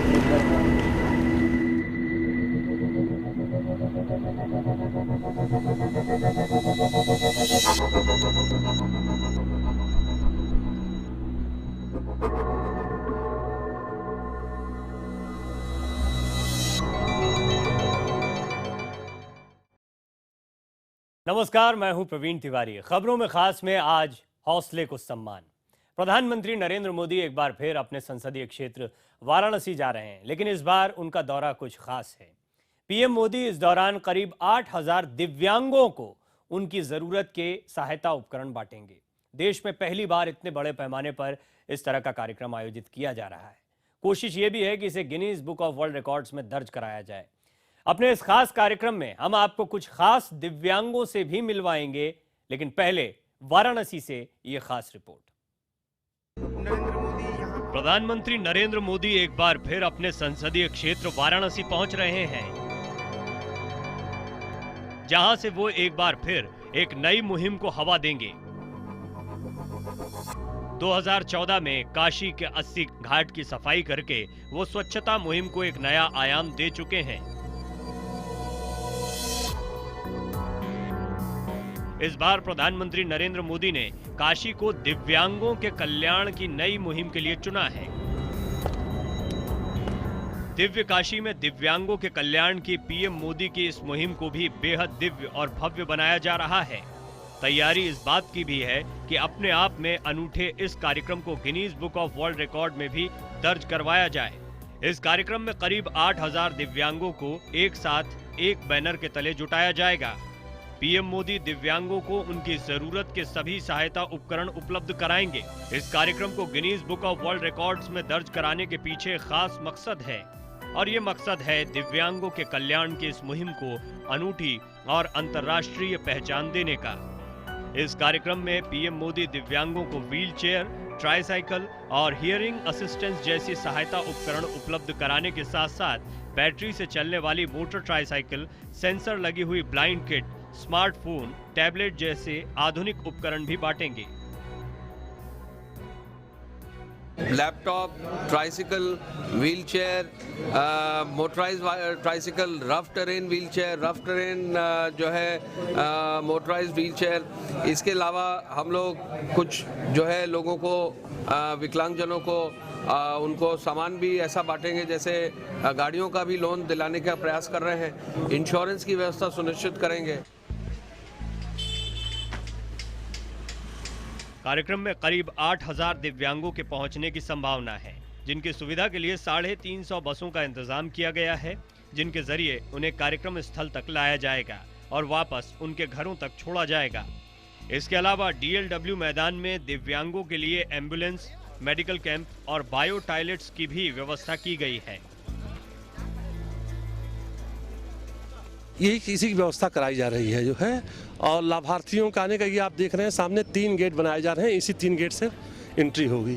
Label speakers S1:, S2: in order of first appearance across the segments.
S1: एक निर्भर है।
S2: नमस्कार, मैं हूं प्रवीण तिवारी। खबरों में खास में आज हौसले को सम्मान। प्रधानमंत्री नरेंद्र मोदी एक बार फिर अपने संसदीय क्षेत्र वाराणसी जा रहे हैं, लेकिन इस बार उनका दौरा कुछ खास है। पीएम मोदी इस दौरान करीब 8,000 दिव्यांगों को उनकी जरूरत के सहायता उपकरण बांटेंगे। देश में पहली बार इतने बड़े पैमाने पर इस तरह का कार्यक्रम आयोजित किया जा रहा है। कोशिश ये भी है कि इसे Guinness book of world records में दर्ज कराया जाए। अपने इस खास कार्यक्रम में हम आपको कुछ खास दिव्यांगों से भी मिलवाएंगे, लेकिन पहले वाराणसी से ये खास रिपोर्ट। प्रधानमंत्री नरेंद्र मोदी एक बार फिर अपने संसदीय क्षेत्र वाराणसी पहुंच रहे हैं, जहां से वो एक बार फिर एक नई मुहिम को हवा देंगे। 2014 में काशी के 80 घाट की सफाई करके वो स्वच्छता मुहिम को एक नया आयाम दे चुके हैं। इस बार प्रधानमंत्री नरेंद्र मोदी ने काशी को दिव्यांगों के कल्याण की नई मुहिम के लिए चुना है। दिव्य काशी में दिव्यांगों के कल्याण की पीएम मोदी की इस मुहिम को भी बेहद दिव्य और भव्य बनाया जा रहा है। तैयारी इस बात की भी है कि अपने आप में अनूठे इस कार्यक्रम को Guinness book of world record में भी दर्ज करवाया जाए। इस कार्यक्रम में करीब 8,000 दिव्यांगों को एक साथ एक बैनर के तले जुटाया जाएगा। पीएम मोदी दिव्यांगों को उनकी जरूरत के सभी सहायता उपकरण उपलब्ध कराएंगे। इस कार्यक्रम को Guinness book of world records में दर्ज कराने के पीछे खास मकसद है, और ये मकसद है दिव्यांगों के कल्याण की इस मुहिम को अनूठी और अंतर्राष्ट्रीय पहचान देने का। इस कार्यक्रम में पीएम मोदी दिव्यांगों को व्हील चेयर, ट्राईसाइकिल और हियरिंग असिस्टेंस जैसी सहायता उपकरण उपलब्ध कराने के साथ साथ बैटरी से चलने वाली मोटर ट्राईसाइकिल, सेंसर लगी हुई ब्लाइंड किट, स्मार्टफोन, टैबलेट जैसे आधुनिक उपकरण भी बांटेंगे।
S3: Laptop, tricycle, wheel chair, motorise tricycle, rough terrain wheel chair, rough terrain जो है मोटराइज व्हील चेयर। इसके अलावा हम लोग कुछ जो है लोगों को विकलांगजनों को उनको सामान भी ऐसा बांटेंगे, जैसे गाड़ियों का भी लोन दिलाने का प्रयास कर रहे हैं। इंश्योरेंस की व्यवस्था सुनिश्चित करेंगे।
S2: कार्यक्रम में करीब 8,000 दिव्यांगों के पहुंचने की संभावना है, जिनकी सुविधा के लिए 350 बसों का इंतजाम किया गया है, जिनके जरिए उन्हें कार्यक्रम स्थल तक लाया जाएगा और वापस उनके घरों तक छोड़ा जाएगा। इसके अलावा डीएलडब्ल्यू मैदान में दिव्यांगों के लिए एम्बुलेंस, मेडिकल कैंप और बायो टॉयलेट्स की भी व्यवस्था की गई है।
S4: यही इसी की व्यवस्था कराई जा रही है जो है, और लाभार्थियों का आने का ये आप देख रहे हैं सामने 3 गेट बनाए जा रहे हैं। इसी 3 गेट से एंट्री होगी।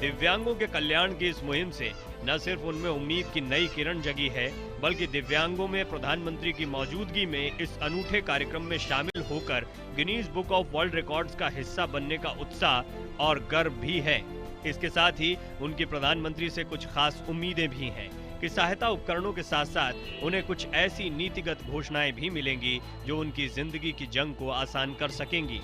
S2: दिव्यांगों के कल्याण की इस मुहिम से न सिर्फ उनमें उम्मीद की नई किरण जगी है, बल्कि दिव्यांगों में प्रधानमंत्री की मौजूदगी में इस अनूठे कार्यक्रम में शामिल होकर Guinness book of world records का हिस्सा बनने का उत्साह और गर्व भी है। इसके साथ ही उनकी प्रधानमंत्री से कुछ खास उम्मीदें भी हैं कि सहायता उपकरणों के साथ साथ उन्हें कुछ ऐसी नीतिगत घोषणाएं भी मिलेंगी जो उनकी जिंदगी की जंग को आसान कर सकेंगी।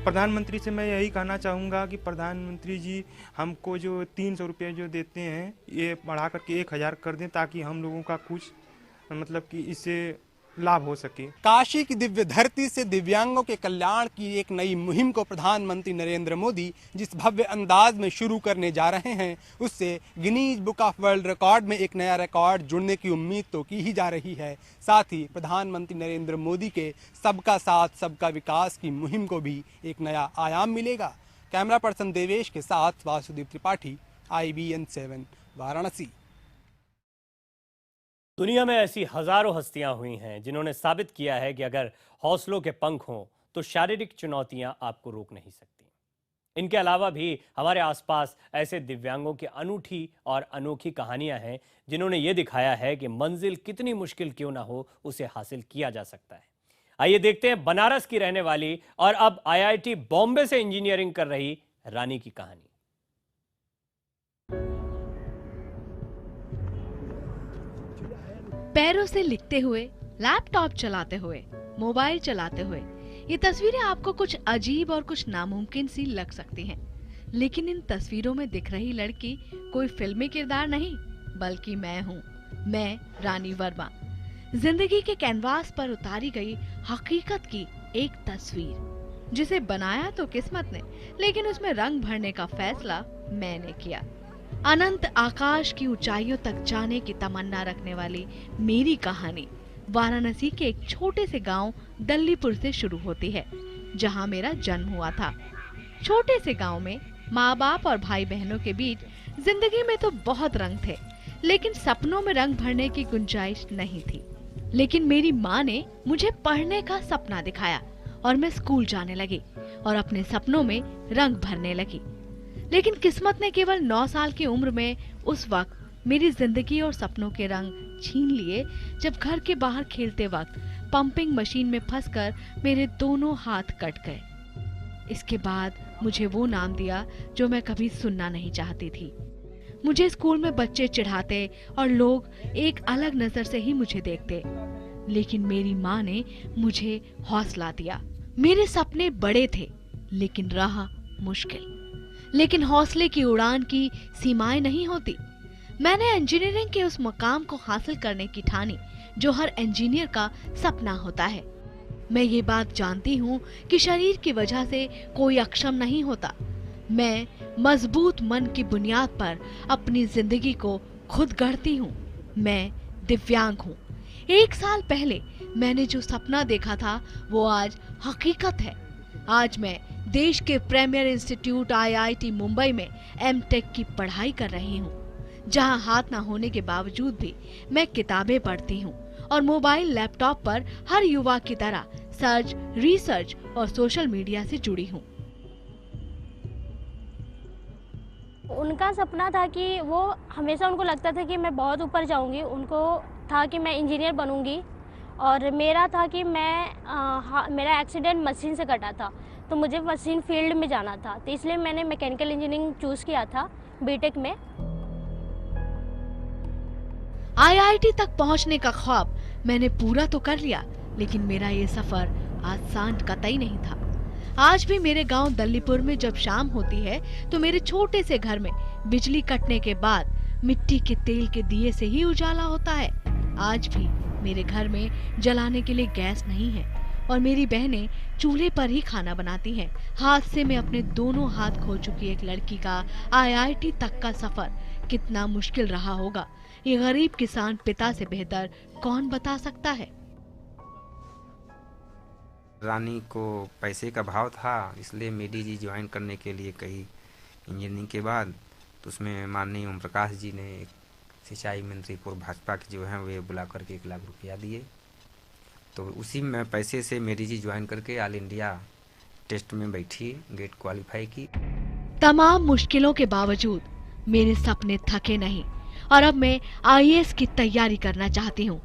S5: प्रधानमंत्री से मैं यही कहना चाहूँगा कि प्रधानमंत्री जी हमको जो 300 रुपये जो देते हैं, ये बढ़ा करके 1,000 कर दें, ताकि हम लोगों का कुछ मतलब कि इससे लाभ हो सके।
S6: काशी की दिव्य धरती से दिव्यांगों के कल्याण की एक नई मुहिम को प्रधानमंत्री नरेंद्र मोदी जिस भव्य अंदाज में शुरू करने जा रहे हैं, उससे Guinness book of world record में एक नया रिकॉर्ड जुड़ने की उम्मीद तो की ही जा रही है। साथ ही प्रधानमंत्री नरेंद्र मोदी के सबका साथ सबका विकास की मुहिम को भी एक नया आयाम मिलेगा। कैमरा पर्सन देवेश के साथ वासुदेव त्रिपाठी, IBN 7 वाराणसी।
S2: दुनिया में ऐसी हजारों हस्तियां हुई हैं जिन्होंने साबित किया है कि अगर हौसलों के पंख हों तो शारीरिक चुनौतियां आपको रोक नहीं सकती। इनके अलावा भी हमारे आसपास ऐसे दिव्यांगों की अनूठी और अनोखी कहानियां हैं जिन्होंने ये दिखाया है कि मंजिल कितनी मुश्किल क्यों ना हो, उसे हासिल किया जा सकता है। आइए देखते हैं बनारस की रहने वाली और अब IIT बॉम्बे से इंजीनियरिंग कर रही रानी की कहानी।
S1: पैरों से लिखते हुए, लैपटॉप चलाते हुए, मोबाइल चलाते हुए, ये तस्वीरें आपको कुछ अजीब और कुछ नामुमकिन सी लग सकती हैं, लेकिन इन तस्वीरों में दिख रही लड़की कोई फिल्मी किरदार नहीं, बल्कि मैं हूँ। मैं रानी वर्मा। जिंदगी के कैनवास पर उतारी गई हकीकत की एक तस्वीर, जिसे बनाया तो किस्मत ने, लेकिन उसमें रंग भरने का फैसला मैंने किया। अनंत आकाश की ऊंचाइयों तक जाने की तमन्ना रखने वाली मेरी कहानी वाराणसी के एक छोटे से गांव दल्लीपुर से शुरू होती है, जहां मेरा जन्म हुआ था। छोटे से गांव में माँ बाप और भाई बहनों के बीच जिंदगी में तो बहुत रंग थे, लेकिन सपनों में रंग भरने की गुंजाइश नहीं थी। लेकिन मेरी माँ ने मुझे पढ़ने का सपना दिखाया और मैं स्कूल जाने लगी और अपने सपनों में रंग भरने लगी। लेकिन किस्मत ने केवल 9 साल की उम्र में उस वक्त मेरी जिंदगी और सपनों के रंग छीन लिए, जब घर के बाहर खेलते वक्त पंपिंग मशीन में फंसकर मेरे दोनों हाथ कट गए। इसके बाद मुझे वो नाम दिया जो मैं कभी सुनना नहीं चाहती थी। मुझे स्कूल में बच्चे चिढ़ाते और लोग एक अलग नजर से ही मुझे देखते, लेकिन मेरी माँ ने मुझे हौसला दिया। मेरे सपने बड़े थे, लेकिन राह मुश्किल। लेकिन हौसले की उड़ान की सीमाएं नहीं होती। मैंने इंजीनियरिंग के उस मकाम को हासिल करने की ठानी जो हर इंजीनियर का सपना होता है। मैं ये बात जानती हूँ कि शरीर की वजह से कोई अक्षम नहीं होता। मैं मजबूत मन की बुनियाद पर अपनी जिंदगी को खुद गढ़ती हूँ। मैं दिव्यांग हूँ। 1 साल पहले मैंने जो सपना देखा था वो आज हकीकत है। आज मैं देश के प्रीमियर इंस्टीट्यूट IIT मुंबई में M.Tech की पढ़ाई कर रही हूँ, जहाँ हाथ ना होने के बावजूद भी मैं किताबें पढ़ती हूँ और मोबाइल लैपटॉप पर हर युवा की तरह सर्च, रिसर्च और सोशल मीडिया से जुड़ी हूँ।
S7: उनका सपना था कि वो हमेशा उनको लगता था कि मैं बहुत ऊपर जाऊंगी। उनको था कि मैं इंजीनियर बनूंगी और मेरा था कि मेरा एक्सीडेंट मशीन से कटा था, तो मुझे मशीन फील्ड में जाना था, तो इसलिए मैंने मैकेनिकल इंजीनियरिंग चूज़ किया था बीटेक में।
S1: IIT तक पहुंचने का ख्वाब मैंने पूरा तो कर लिया, लेकिन मेरा ये सफर आसान कतई नहीं था। आज भी मेरे गांव दल्लीपुर में जब शाम होती है तो मेरे छोटे से घर में बिजली कटने के बाद मिट्टी के तेल के दिए से ही उजाला होता है। आज भी मेरे घर में जलाने के लिए गैस नहीं है और मेरी बहनें चूल्हे पर ही खाना बनाती हैं। हादसे में अपने दोनों हाथ खो चुकी एक लड़की का IIT तक का सफर कितना मुश्किल रहा होगा, ये गरीब किसान पिता से बेहतर कौन बता सकता है।
S8: रानी को पैसे का भाव था, इसलिए मेडी जी ज्वाइन करने के लिए कही। इंजीनियरिंग के बाद तो उसमें माननीय ओम प्रकाश जी ने सिंचाई मंत्री पूर्व भाजपा के जो हैं वे बुला करके 1 लाख रुपया दिए, तो उसी में पैसे से मेरी जी ज्वाइन करके ऑल इंडिया टेस्ट में बैठी, गेट क्वालिफाई की।
S1: तमाम मुश्किलों के बावजूद मेरे सपने थके नहीं और अब मैं IAS की तैयारी करना चाहती हूँ।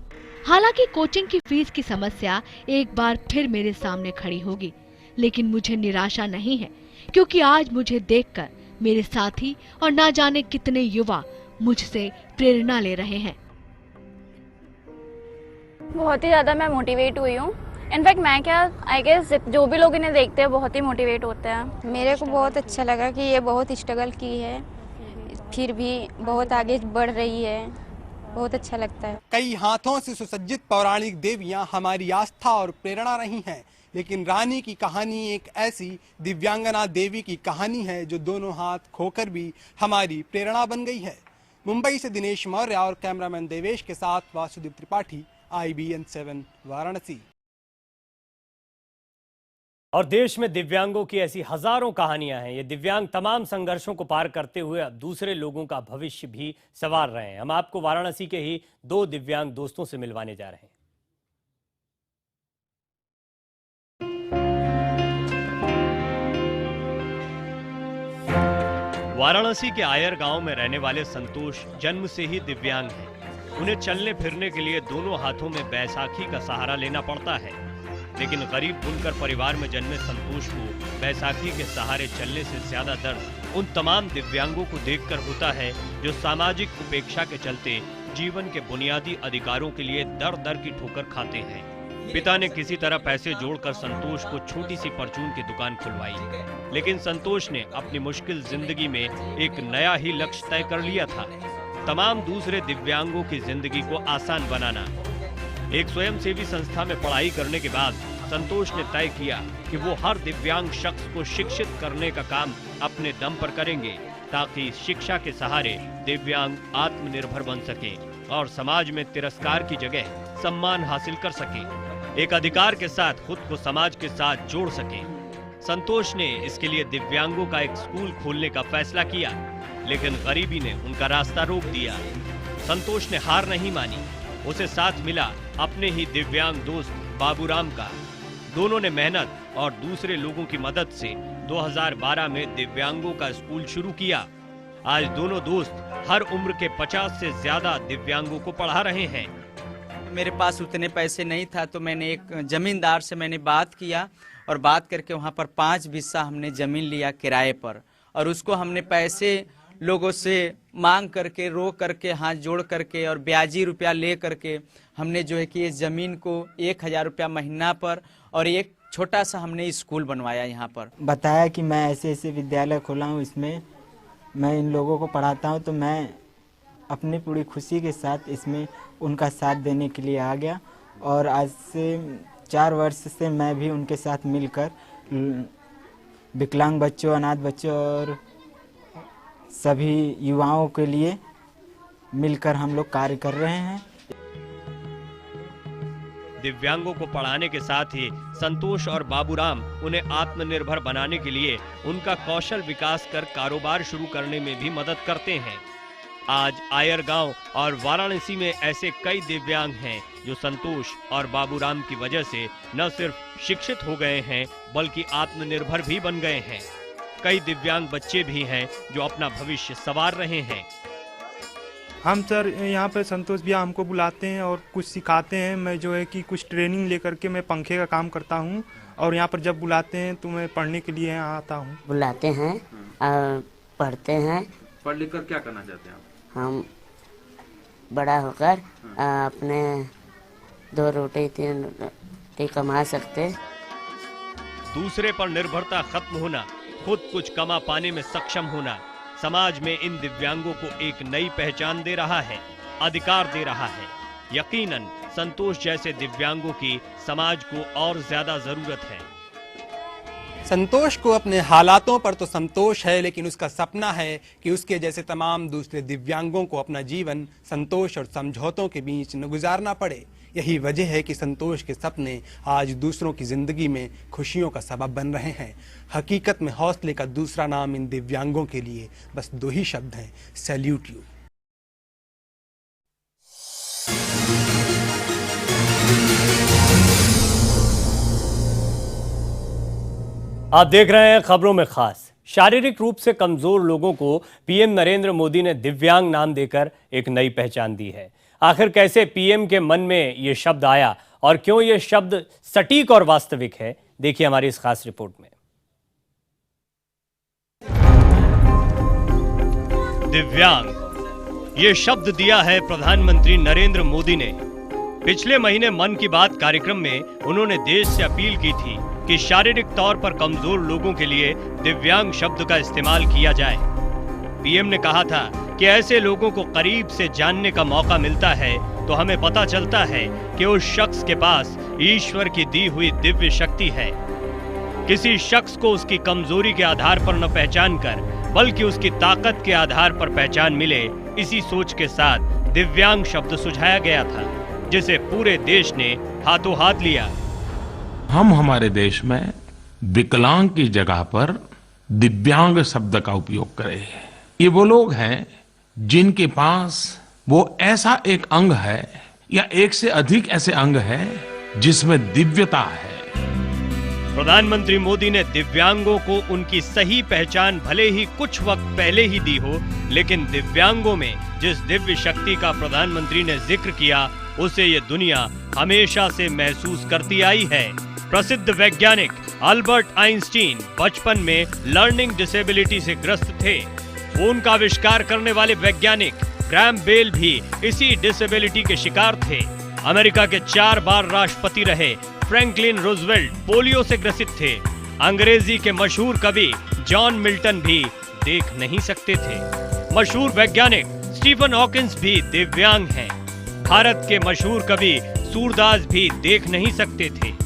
S1: हालांकि कोचिंग की फीस की समस्या एक बार फिर मेरे सामने खड़ी होगी, लेकिन मुझे निराशा नहीं है, क्योंकि आज मुझे देखकर मेरे साथी और ना जाने कितने युवा मुझसे प्रेरणा ले रहे हैं।
S7: बहुत ही ज़्यादा मैं मोटिवेट हुई हूँ। इनफैक्ट मैं क्या, आई गेस जो भी लोग इन्हें देखते हैं बहुत ही मोटिवेट होते हैं।
S9: मेरे को बहुत अच्छा लगा कि ये बहुत स्ट्रगल की है, फिर भी बहुत आगे बढ़ रही है, बहुत अच्छा लगता है।
S6: कई हाथों से सुसज्जित पौराणिक देवियां हमारी आस्था और प्रेरणा रही हैं, लेकिन रानी की कहानी एक ऐसी दिव्यांगना देवी की कहानी है जो दोनों हाथ खोकर भी हमारी प्रेरणा बन गई है। मुंबई से दिनेश मौर्य और कैमरामैन देवेश के साथ वासुदेव त्रिपाठी, IBN 7 वाराणसी।
S2: और देश में दिव्यांगों की ऐसी हजारों कहानियां हैं। ये दिव्यांग तमाम संघर्षों को पार करते हुए अब दूसरे लोगों का भविष्य भी संवार रहे हैं। हम आपको वाराणसी के ही 2 दिव्यांग दोस्तों से मिलवाने जा रहे हैं। वाराणसी के आयर गांव में रहने वाले संतोष जन्म से ही दिव्यांग हैं। उन्हें चलने फिरने के लिए दोनों हाथों में बैसाखी का सहारा लेना पड़ता है। लेकिन गरीब बुनकर परिवार में जन्मे संतोष को बैसाखी के सहारे चलने से ज्यादा दर्द उन तमाम दिव्यांगों को देखकर होता है जो सामाजिक उपेक्षा के चलते जीवन के बुनियादी अधिकारों के लिए दर दर की ठोकर खाते हैं। पिता ने किसी तरह पैसे जोड़कर संतोष को छोटी सी परचून की दुकान खुलवाई, लेकिन संतोष ने अपनी मुश्किल जिंदगी में एक नया ही लक्ष्य तय कर लिया था, तमाम दूसरे दिव्यांगों की जिंदगी को आसान बनाना। एक स्वयंसेवी संस्था में पढ़ाई करने के बाद संतोष ने तय किया कि वो हर दिव्यांग शख्स को शिक्षित करने का काम अपने दम पर करेंगे, ताकि शिक्षा के सहारे दिव्यांग आत्मनिर्भर बन सके और समाज में तिरस्कार की जगह सम्मान हासिल कर सके, एक अधिकार के साथ खुद को समाज के साथ जोड़ सके। संतोष ने इसके लिए दिव्यांगों का एक स्कूल खोलने का फैसला किया, लेकिन गरीबी ने उनका रास्ता रोक दिया। संतोष ने हार नहीं मानी, उसे साथ मिला अपने ही दिव्यांग दोस्त बाबूराम का। दोनों ने मेहनत और दूसरे लोगों की मदद से 2012 में दिव्यांगों का स्कूल शुरू किया। आज दोनों दोस्त हर उम्र के 50 से ज्यादा दिव्यांगों को पढ़ा रहे हैं।
S10: मेरे पास उतने पैसे नहीं था, तो मैंने एक जमींदार से बात किया और बात करके वहाँ पर 5 बिस्सा हमने जमीन लिया किराए पर, और उसको हमने पैसे लोगों से मांग करके, रो करके, हाथ जोड़ करके और ब्याजी रुपया ले करके हमने जो है कि इस ज़मीन को 1000 रुपया महीना पर और एक छोटा सा हमने स्कूल बनवाया। यहाँ पर
S11: बताया कि मैं ऐसे ऐसे विद्यालय खोला हूँ, इसमें मैं इन लोगों को पढ़ाता हूँ, तो मैं अपनी पूरी खुशी के साथ इसमें उनका साथ देने के लिए आ गया। और आज से 4 वर्ष से मैं भी उनके साथ मिलकर विकलांग बच्चों, अनाथ बच्चों और सभी युवाओं के लिए मिलकर हम लोग कार्य कर रहे हैं।
S2: दिव्यांगों को पढ़ाने के साथ ही संतोष और बाबूराम उन्हें आत्मनिर्भर बनाने के लिए उनका कौशल विकास कर कारोबार शुरू करने में भी मदद करते हैं। आज आयर गांव और वाराणसी में ऐसे कई दिव्यांग हैं जो संतोष और बाबूराम की वजह से न सिर्फ शिक्षित हो गए हैं, बल्कि आत्मनिर्भर भी बन गए हैं। कई दिव्यांग बच्चे भी हैं जो अपना भविष्य संवार रहे हैं।
S5: हम सर यहाँ पे संतोष भैया हमको बुलाते हैं और कुछ सिखाते हैं। मैं जो है कि कुछ ट्रेनिंग लेकर के मैं पंखे का काम करता हूँ, और यहाँ पर जब बुलाते हैं तो मैं पढ़ने के लिए यहाँ आता हूँ।
S12: बुलाते हैं और पढ़ते हैं।
S13: पढ़ लिख कर क्या करना चाहते हैं आप?
S12: हम बड़ा होकर अपने 2 रोटी 3 रोटी कमा सकते।
S2: दूसरे पर निर्भरता खत्म होना, खुद कुछ कमा पाने में सक्षम होना समाज में इन दिव्यांगों को एक नई पहचान दे रहा है, अधिकार दे रहा है। यकीनन संतोष जैसे दिव्यांगों की समाज को और ज्यादा जरूरत है।
S6: संतोष को अपने हालातों पर तो संतोष है, लेकिन उसका सपना है कि उसके जैसे तमाम दूसरे दिव्यांगों को अपना जीवन संतोष और समझौतों के बीच न गुजारना पड़े। यही वजह है कि संतोष के सपने आज दूसरों की जिंदगी में खुशियों का सबब बन रहे हैं। हकीकत में हौसले का दूसरा नाम इन दिव्यांगों के लिए बस 2 ही शब्द हैं, सैल्यूट यू।
S14: आप देख रहे हैं खबरों में खास। शारीरिक रूप से कमजोर लोगों को पीएम नरेंद्र मोदी ने दिव्यांग नाम देकर एक नई पहचान दी है। आखिर कैसे पीएम के मन में ये शब्द आया और क्यों ये शब्द सटीक और वास्तविक है, देखिए हमारी इस खास रिपोर्ट में।
S2: दिव्यांग, ये शब्द दिया है प्रधानमंत्री नरेंद्र मोदी ने। पिछले महीने मन की बात कार्यक्रम में उन्होंने देश से अपील की थी कि शारीरिक तौर पर कमजोर लोगों के लिए दिव्यांग शब्द का इस्तेमाल किया जाए। पीएम ने कहा था कि ऐसे लोगों को करीब से जानने का मौका मिलता है तो हमें पता चलता है कि उस शख्स के पास ईश्वर की दी हुई दिव्य शक्ति है। किसी शख्स को उसकी कमजोरी के आधार पर न पहचान कर, बल्कि उसकी ताकत के आधार पर पहचान मिले, इसी सोच के साथ दिव्यांग शब्द सुझाया गया था, जिसे पूरे देश ने हाथों हाथ लिया।
S15: हम हमारे देश में विकलांग की जगह पर दिव्यांग शब्द का उपयोग करें। ये वो लोग हैं जिनके पास वो ऐसा एक अंग है या एक से अधिक ऐसे अंग हैं जिसमें दिव्यता है।
S2: प्रधानमंत्री मोदी ने दिव्यांगों को उनकी सही पहचान भले ही कुछ वक्त पहले ही दी हो, लेकिन दिव्यांगों में जिस दिव्य शक्ति का प्रधानमंत्री ने जिक्र किया, उसे ये दुनिया हमेशा से महसूस करती आई है। प्रसिद्ध वैज्ञानिक अल्बर्ट आइंस्टीन बचपन में लर्निंग डिसेबिलिटी से ग्रस्त थे। फोन का आविष्कार करने वाले वैज्ञानिक ग्रैहम बेल भी इसी डिसेबिलिटी के शिकार थे। अमेरिका के 4 बार राष्ट्रपति रहे फ्रैंकलिन रूजवेल्ट पोलियो से ग्रसित थे। अंग्रेजी के मशहूर कवि जॉन मिल्टन भी देख नहीं सकते थे। मशहूर वैज्ञानिक स्टीफन हॉकिंस भी दिव्यांग हैं। भारत के मशहूर कवि सूरदास भी देख नहीं सकते थे।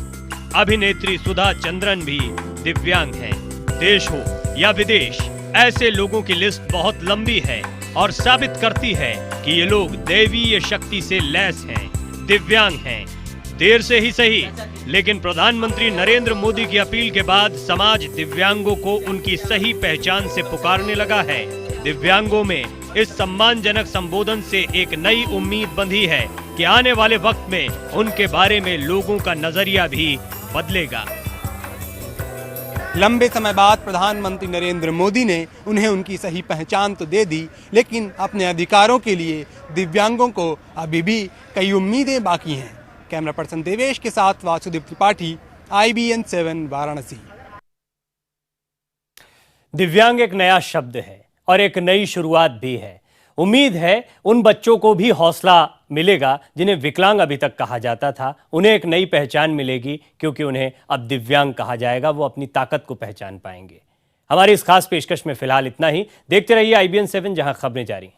S2: अभिनेत्री सुधा चंद्रन भी दिव्यांग हैं। देश हो या विदेश, ऐसे लोगों की लिस्ट बहुत लंबी है और साबित करती है कि ये लोग दैवीय शक्ति से लैस हैं, दिव्यांग हैं। देर से ही सही, लेकिन प्रधानमंत्री नरेंद्र मोदी की अपील के बाद समाज दिव्यांगों को उनकी सही पहचान से पुकारने लगा है। दिव्यांगों में इस सम्मानजनक संबोधन से एक नई उम्मीद बंधी है कि आने वाले वक्त में उनके बारे में लोगों का नजरिया भी बदलेगा।
S6: लंबे समय बाद प्रधानमंत्री नरेंद्र मोदी ने उन्हें उनकी सही पहचान तो दे दी, लेकिन अपने अधिकारों के लिए दिव्यांगों को अभी भी कई उम्मीदें बाकी हैं। कैमरा पर्सन देवेश के साथ वासुदेव त्रिपाठी, IBN 7 वाराणसी।
S14: दिव्यांग एक नया शब्द है और एक नई शुरुआत भी है। उम्मीद है उन बच्चों को भी हौसला मिलेगा जिन्हें विकलांग अभी तक कहा जाता था। उन्हें एक नई पहचान मिलेगी क्योंकि उन्हें अब दिव्यांग कहा जाएगा। वो अपनी ताकत को पहचान पाएंगे। हमारी इस खास पेशकश में फिलहाल इतना ही। देखते रहिए IBN 7, जहां खबरें जारी हैं।